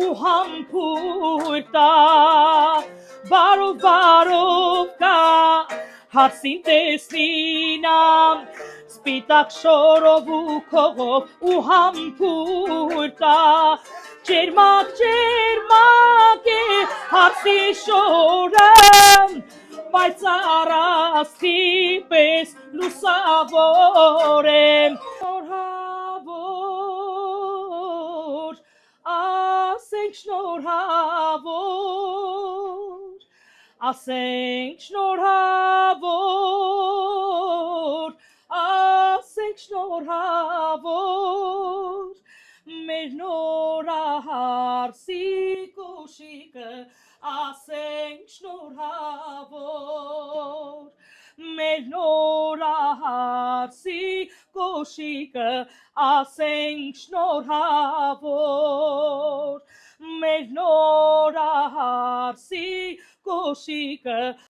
ու համբույր տա բարով կա հարսին տեսնինամ սպիտակ շորով ու քողով ու համբույր տա ջերմակ է հարսի շորը բայց առաստի պես լուսավոր է շնորհավոր ասենք շնորհավոր ասենք շնորհավոր ասենք շնորհավոր մեր նորահարսի կոշիկը ասենք շնորհավոր մեր նորահարսի կոշիկը ասենք շնորհավոր մեր նորահարսի կոշիկը